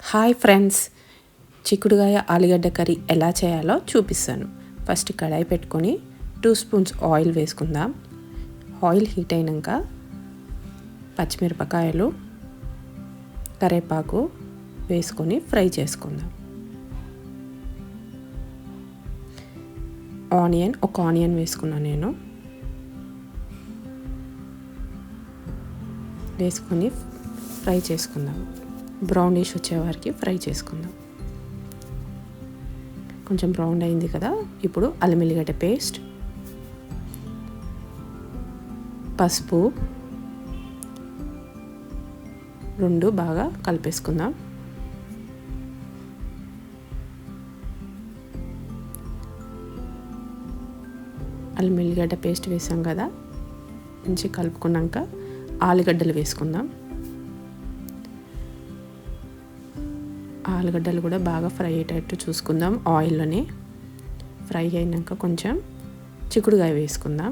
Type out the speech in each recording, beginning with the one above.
Hi friends, చిక్కుడుగాయ ఆలుగడ్డ curry ఎలా చేయాలో చూపిస్తాను. ఫస్ట్ కడాయి పెట్టుకొని 2 స్పూన్స్ ఆయిల్ వేసుకుందాం. ఆయిల్ హీట్ అయినాక పచ్చిమిరపకాయలు, కరివేపాకు వేసుకొని ఫ్రై చేసుకుందాం. ఒక ఆనియన్ వేసుకున్నాను నేను. వేసుకొని ఫ్రై చేసుకుందాం. బ్రౌనిష్ వచ్చే వరకు ఫ్రై చేసుకుందాం. కొంచెం బ్రౌన్ అయింది కదా, ఇప్పుడు అల్లం ఎల్లిగడ్డ పేస్ట్, పసుపు 2 బాగా కలిపేసుకుందాం. అల్లం ఎల్లిగడ్డ పేస్ట్ వేసాం కదా, మంచిగా కలుపుకున్నాక ఆలుగడ్డలు వేసుకుందాం. ఆలుగడ్డలు కూడా బాగా ఫ్రై అయ్యేటట్టు చూసుకుందాం. ఆయిల్లోనే ఫ్రై అయినాక కొంచెం చిక్కుడుగాయ వేసుకుందాం.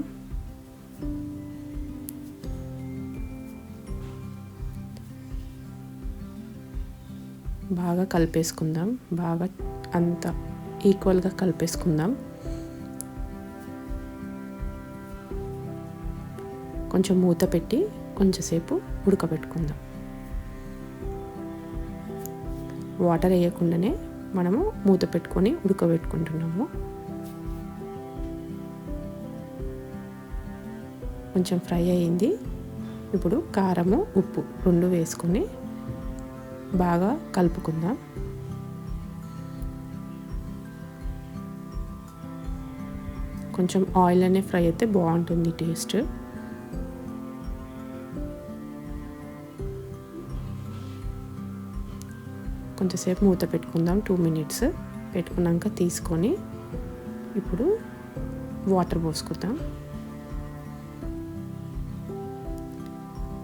బాగా కలిపేసుకుందాం. బాగా అంతా ఈక్వల్గా కలిపేసుకుందాం. కొంచెం మూత పెట్టి కొంచెంసేపు ఉడకబెట్టుకుందాం. వాటర్ వేయకుండానే మనము మూత పెట్టుకొని ఉడకబెట్టుకుంటున్నాము. కొంచెం ఫ్రై అయ్యింది. ఇప్పుడు కారము, ఉప్పు 2 వేసుకొని బాగా కలుపుకుందాం. కొంచెం ఆయిల్ అనే ఫ్రై అయితే బాగుంటుంది టేస్ట్. కొంచెంసేపు మూత పెట్టుకుందాం. 2 మినిట్స్ పెట్టుకున్నాక తీసుకొని ఇప్పుడు వాటర్ పోసుకుందాం.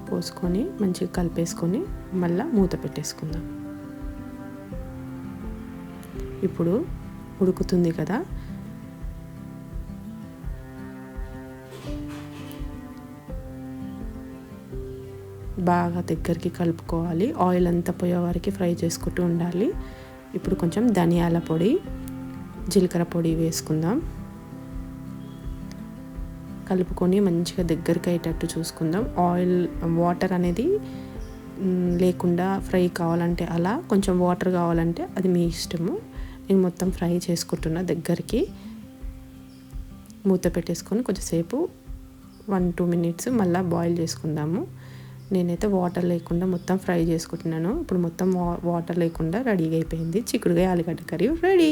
పోసుకొని మంచిగా కలిపేసుకొని మళ్ళీ మూత పెట్టేసుకుందాం. ఇప్పుడు ఉడుకుతుంది కదా, బాగా దగ్గరికి కలుపుకోవాలి. ఆయిల్ అంతా పోయే వరకు ఫ్రై చేసుకుంటూ ఉండాలి. ఇప్పుడు కొంచెం ధనియాల పొడి, జీలకర్ర పొడి వేసుకుందాం. కలుపుకొని మంచిగా దగ్గరికి అయ్యేటట్టు చూసుకుందాం. వాటర్ అనేది లేకుండా ఫ్రై కావాలంటే అలా, కొంచెం వాటర్ కావాలంటే అది మీ ఇష్టము. నేను మొత్తం ఫ్రై చేసుకుంటున్నా దగ్గరికి. మూత పెట్టేసుకొని కొంచెంసేపు 1-2 మినిట్స్ మళ్ళీ బాయిల్ చేసుకుందాము. నేనైతే వాటర్ లేకుండా మొత్తం ఫ్రై చేసుకుంటున్నాను. ఇప్పుడు మొత్తం వాటర్ లేకుండా రెడీగా అయిపోయింది. చిక్కుడుగాయ ఆలుగడ్డ కర్రీ రెడీ.